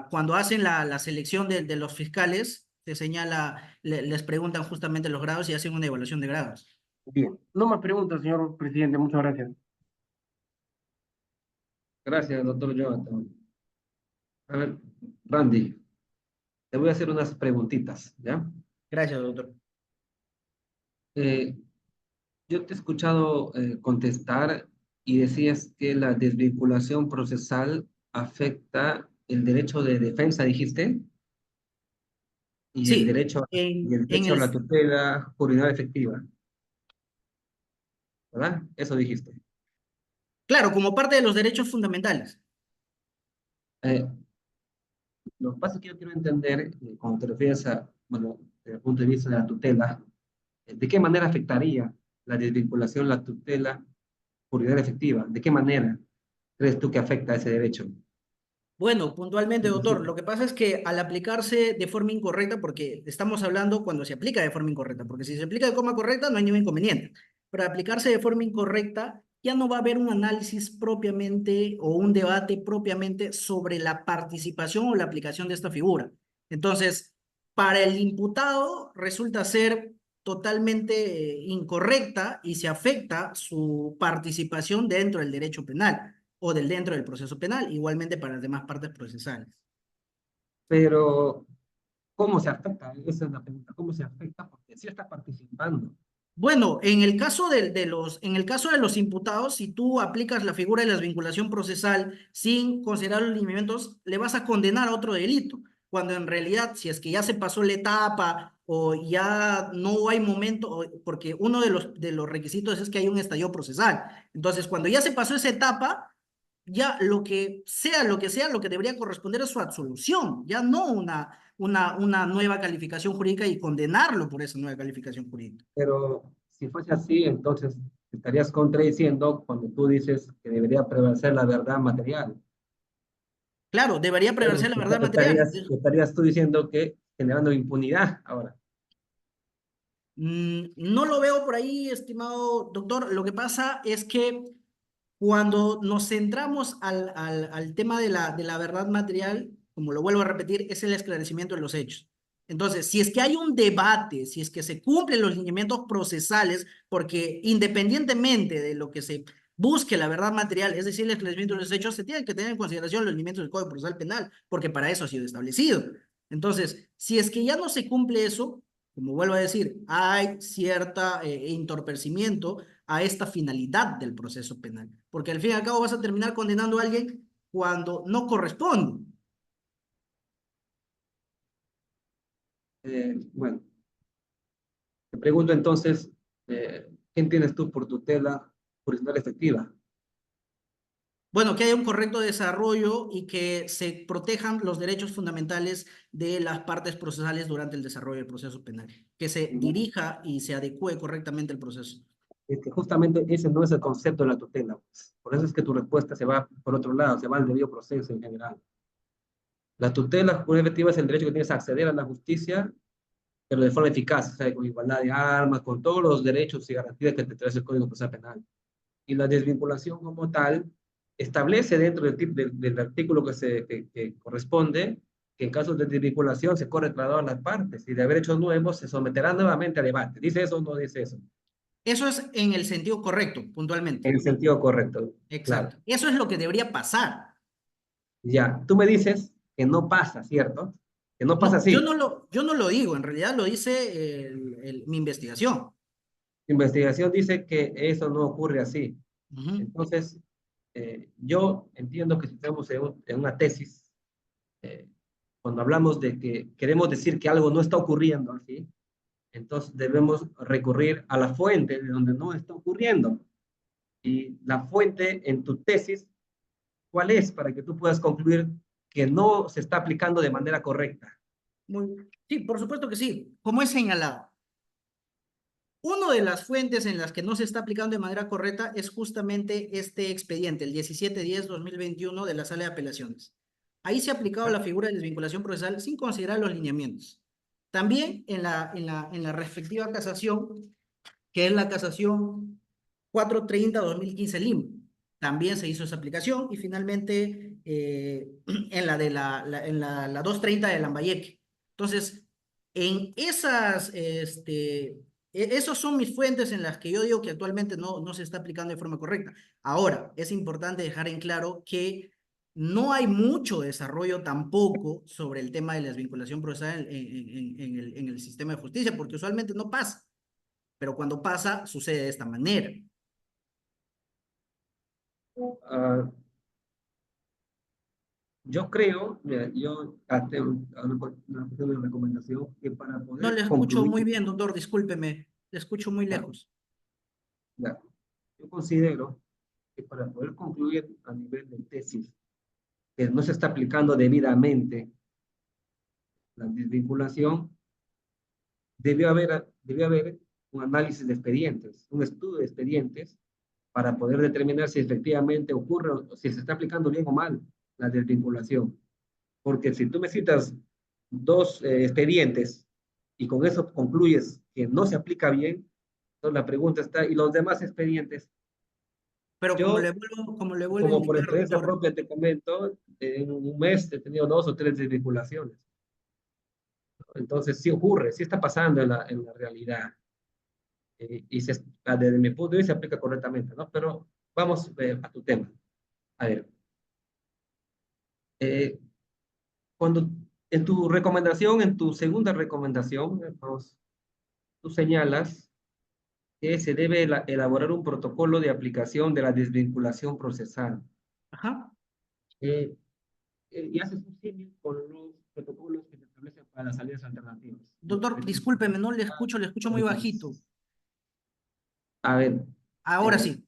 cuando hacen la selección de los fiscales, se señala, les preguntan justamente los grados y hacen una evaluación de grados. Bien, no más preguntas, señor presidente, muchas gracias. Gracias, doctor Jonathan. A ver, Randy, te voy a hacer unas preguntitas, ¿ya? Gracias, doctor. Eh, yo te he escuchado contestar y decías que la desvinculación procesal afecta el derecho de defensa, dijiste, y el Sí, derecho, y el en derecho a el, la tutela jurisdiccional efectiva, ¿verdad? Eso dijiste. claro, como parte de los derechos fundamentales. Eh, lo que pasa es que yo quiero entender, cuando te refieres a, bueno, desde el punto de vista de la tutela, ¿de qué manera afectaría la desvinculación, la tutela jurisdiccional efectiva? ¿De qué manera crees tú que afecta a ese derecho? Bueno, puntualmente, doctor, lo que pasa es que al aplicarse de forma incorrecta, porque estamos hablando cuando se aplica de forma incorrecta, porque si se aplica de forma correcta no hay ningún inconveniente, pero al aplicarse de forma incorrecta ya no va a haber un análisis propiamente o un debate propiamente sobre la participación o la aplicación de esta figura. Entonces, para el imputado resulta ser totalmente incorrecta y se afecta su participación dentro del derecho penal o del dentro del proceso penal, igualmente para las demás partes procesales. Pero, ¿cómo se afecta? Esa es la pregunta. ¿Cómo se afecta? Porque sí está participando. Bueno, en el caso de los imputados, si tú aplicas la figura de la desvinculación procesal sin considerar los lineamientos, le vas a condenar a otro delito, cuando en realidad, si es que ya se pasó la etapa o ya no hay momento, porque uno de los requisitos es que hay un estallido procesal. Entonces, cuando ya se pasó esa etapa, ya lo que sea, lo que debería corresponder es su absolución, ya no una nueva calificación jurídica y condenarlo por esa nueva calificación jurídica. Pero si fuese así, entonces estarías contradiciendo cuando tú dices que debería prevalecer la verdad material. Claro, debería prevalecer la verdad material. Estarías tú diciendo que generando impunidad ahora. No lo veo por ahí, estimado doctor. Lo que pasa es que cuando nos centramos al tema de la verdad material, como lo vuelvo a repetir, es el esclarecimiento de los hechos. Entonces, si es que hay un debate, si es que se cumplen los lineamientos procesales, porque independientemente de lo que se busque la verdad material, es decir, el esclarecimiento de los hechos, se tienen que tener en consideración los lineamientos del Código Procesal Penal, porque para eso ha sido establecido. Entonces, si es que ya no se cumple eso, como vuelvo a decir, hay cierta entorpecimiento a esta finalidad del proceso penal, porque al fin y al cabo vas a terminar condenando a alguien cuando no corresponde. Bueno, te pregunto entonces, ¿quién tienes tú por tutela jurisdiccional efectiva? Bueno, que haya un correcto desarrollo y que se protejan los derechos fundamentales de las partes procesales durante el desarrollo del proceso penal, que se dirija y se adecue correctamente el proceso. Es que justamente ese no es el concepto de la tutela, pues. Por eso es que tu respuesta se va por otro lado, se va al debido proceso en general. La tutela jurídica efectiva es el derecho que tienes a acceder a la justicia, pero de forma eficaz, o sea, con igualdad de armas, con todos los derechos y garantías que te trae el Código Procesal Penal. Y la desvinculación como tal establece dentro del artículo que corresponde que en caso de desvinculación se corre a las partes y de haber hechos nuevos se someterá nuevamente a debate. ¿Dice eso o no dice eso? Eso es en el sentido correcto, puntualmente. En el sentido correcto, claro. Exacto. Eso es lo que debería pasar. Ya, tú me dices que no pasa, ¿cierto? Que no pasa No, así. yo no lo digo, en realidad lo dice mi investigación. Investigación dice que eso no ocurre así. Ujú. Entonces, yo entiendo que si estamos en una tesis, cuando hablamos de que queremos decir que algo no está ocurriendo así, entonces debemos recurrir a la fuente de donde no está ocurriendo. Y la fuente en tu tesis, ¿cuál es? Para que tú puedas concluir que no se está aplicando de manera correcta. Sí, por supuesto que sí. Como he señalado, una de las fuentes en las que no se está aplicando de manera correcta es justamente este expediente, el 1710-2021 de la Sala de Apelaciones. Ahí se ha aplicado la figura de desvinculación procesal sin considerar los lineamientos. También en la respectiva casación, que es la casación 430-2015 Lima. También se hizo esa aplicación y finalmente en la de la 230 de Lambayeque. Entonces, en esas, esos son mis fuentes en las que yo digo que actualmente no se está aplicando de forma correcta. Ahora, es importante dejar en claro que no hay mucho desarrollo tampoco sobre el tema de la desvinculación procesal en el sistema de justicia, porque usualmente no pasa, pero cuando pasa sucede de esta manera. Uh, yo creo, mira, yo tengo una recomendación que para No le poder escucho concluir, muy bien, doctor, discúlpeme, le escucho muy ya, lejos. ya, yo considero que para poder concluir a nivel de tesis que no se está aplicando debidamente la desvinculación, debió haber un análisis de expedientes, un estudio de expedientes para poder determinar si efectivamente ocurre o si se está aplicando bien o mal la desvinculación. Porque si tú me citas dos expedientes y con eso concluyes que no se aplica bien, entonces la pregunta está, ¿y los demás expedientes? Pero Yo, como le vuelvo a como por indicar, experiencia doctor, propia te comento, en un mes he tenido 2 o 3 desvinculaciones. Entonces sí ocurre, sí está pasando en la realidad. Y desde mi punto de vista se aplica correctamente, ¿no? Pero vamos a tu tema. A ver, eh, cuando en tu recomendación, en tu segunda recomendación, tú señalas que se debe elaborar un protocolo de aplicación de la desvinculación procesal. ajá. Eh, y haces un símil con los protocolos que se establecen para las salidas alternativas. Doctor, discúlpeme, no le escucho muy bajito. A ver, Ahora eh, sí,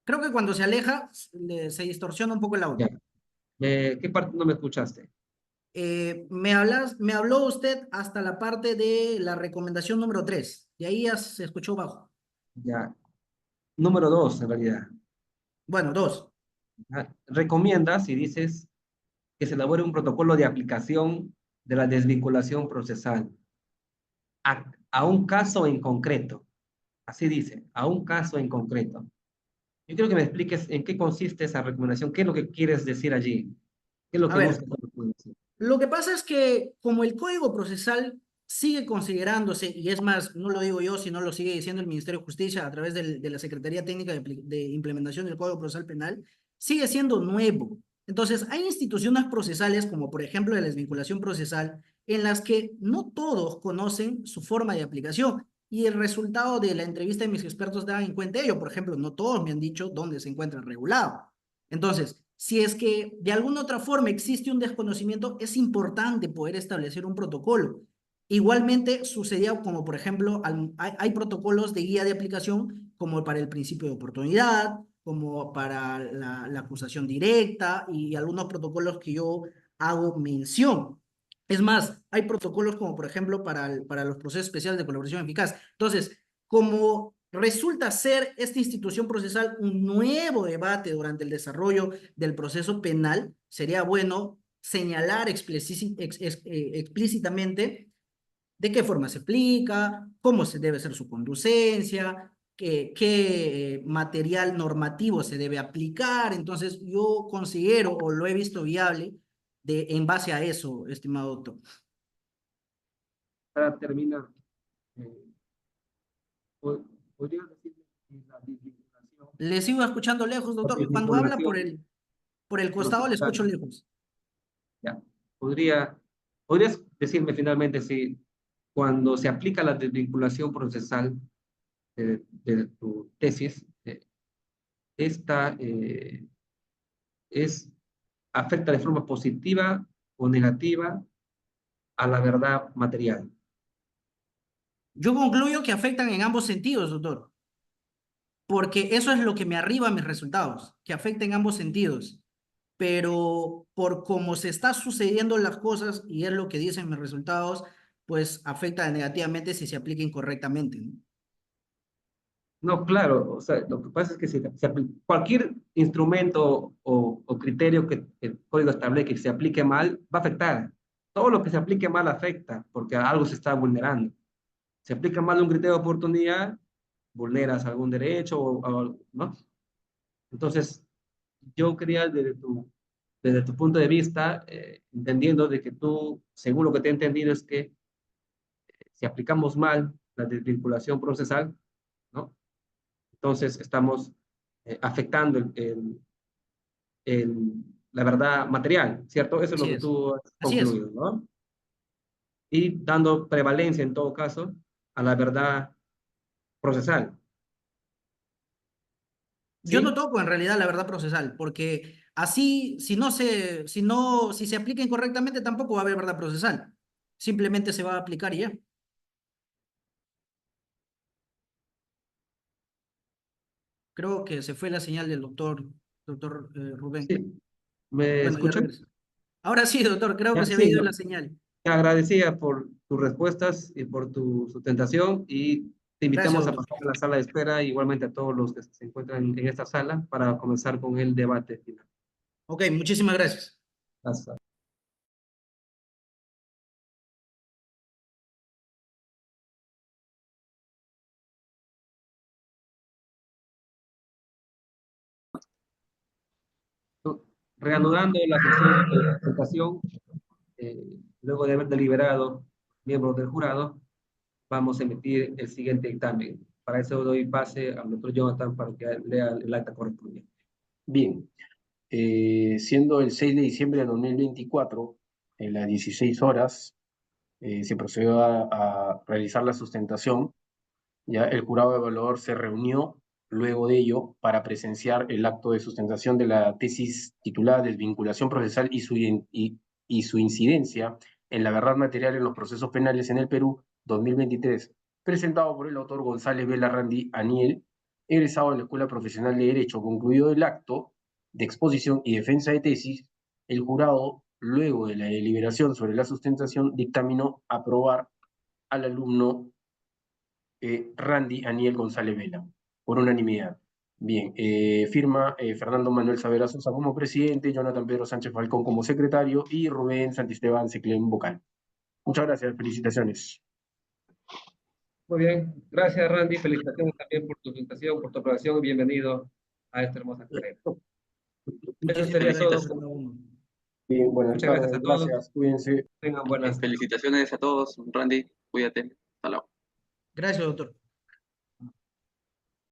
creo que cuando se aleja se distorsiona un poco el audio. ya. ¿Qué parte no me escuchaste? Me habló usted hasta la parte de la recomendación número 3, y ahí ya se escuchó bajo. Ya. Número 2, en realidad. Bueno, 2. Recomiendas y dices que se elabore un protocolo de aplicación de la desvinculación procesal a un caso en concreto. Así dice, a un caso en concreto. Yo quiero que me expliques en qué consiste esa recomendación, qué es lo que quieres decir allí, qué es lo A que ver, busca esa recomendación. lo que pasa es que como el Código Procesal sigue considerándose, y es más, no lo digo yo, sino lo sigue diciendo el Ministerio de Justicia a través de la Secretaría Técnica de Implementación del Código Procesal Penal, sigue siendo nuevo. Entonces, hay instituciones procesales, como por ejemplo la desvinculación procesal, en las que no todos conocen su forma de aplicación. Y el resultado de la entrevista de mis expertos da en cuenta ello. Por ejemplo, no todos me han dicho dónde se encuentra regulado. Entonces, si es que de alguna otra forma existe un desconocimiento, es importante poder establecer un protocolo. Igualmente sucedía como, por ejemplo, hay protocolos de guía de aplicación como para el principio de oportunidad, como para la acusación directa y algunos protocolos que yo hago mención. Es más, hay protocolos como, por ejemplo, para los procesos especiales de colaboración eficaz. Entonces, como resulta ser esta institución procesal un nuevo debate durante el desarrollo del proceso penal, sería bueno señalar explícitamente de qué forma se aplica, cómo se debe hacer su conducencia, qué material normativo se debe aplicar. Entonces, yo considero o lo he visto viable en base a eso, estimado doctor. Para terminar, ¿podrías decirme si la desvinculación, Le sigo escuchando lejos, la doctor. Cuando habla desvinculación por el costado, le escucho procesal, lejos. ya, podrías decirme finalmente si cuando se aplica la desvinculación procesal de tu tesis, esta afecta de forma positiva o negativa a la verdad material? Yo concluyo que afectan en ambos sentidos, doctor, porque eso es lo que me arriba a mis resultados, que afecta en ambos sentidos. Pero por cómo se están sucediendo las cosas, y es lo que dicen mis resultados, pues afecta negativamente si se aplica incorrectamente, ¿no? No, claro, o sea, lo que pasa es que cualquier instrumento o criterio que el código establezca que se aplique mal, va a afectar. Todo lo que se aplique mal afecta, porque algo se está vulnerando. Se aplica mal un criterio de oportunidad, vulneras algún derecho, ¿no? Entonces, yo quería desde tu punto de vista, entendiendo de que tú, según lo que te he entendido, es que si aplicamos mal la desvinculación procesal, ¿no? Entonces estamos afectando la verdad material, ¿cierto? Eso es lo Así que es, tú has así es. concluido, ¿no? Y dando prevalencia, en todo caso, a la verdad procesal, Yo no ¿sí? toco en realidad la verdad procesal, porque así, si se aplica incorrectamente, tampoco va a haber verdad procesal. Simplemente se va a aplicar y ya. Creo que se fue la señal del doctor Rubén. Sí. ¿Me Bueno, ya escuchan? regresó. Ahora sí, doctor, creo que Ya, se había sí, ido no. la señal. Te agradecía por tus respuestas y por tu sustentación y te Gracias, invitamos a doctor. pasar a la sala de espera, igualmente a todos los que se encuentran en esta sala para comenzar con el debate final. Ok, muchísimas gracias. Hasta reanudando la sesión de presentación, luego de haber deliberado miembros del jurado, vamos a emitir el siguiente dictamen. Para eso doy pase al doctor Jonathan para que lea el acta correspondiente. Bien, siendo el 6 de diciembre de 2024, en las 16 horas, se procedió a realizar la sustentación. Ya el jurado evaluador se reunió luego de ello para presenciar el acto de sustentación de la tesis titulada Desvinculación procesal y su incidencia en la verdad material en los procesos penales en el Perú 2023, presentado por el autor González Velarrandi Aniel, egresado de la Escuela Profesional de Derecho. Concluido el acto de exposición y defensa de tesis, el jurado, luego de la deliberación sobre la sustentación, dictaminó aprobar al alumno Randy Aniel González Vela, por unanimidad. Bien, firma Fernando Manuel Savera Sosa como presidente, Jonathan Pedro Sánchez Falcón como secretario y Rubén Santisteban Seclén vocal. Muchas gracias, felicitaciones. Muy bien, gracias Randy, felicitaciones también por tu presentación, por tu aprobación y bienvenido a esta hermosa carrera. Eso Muchísimas sería todo. gracias a cada uno. Bien, buenas Muchas gracias tardes, a todos. gracias, cuídense. Tengan buenas Felicitaciones a todos. Randy, cuídate. Hasta luego. Gracias, doctor.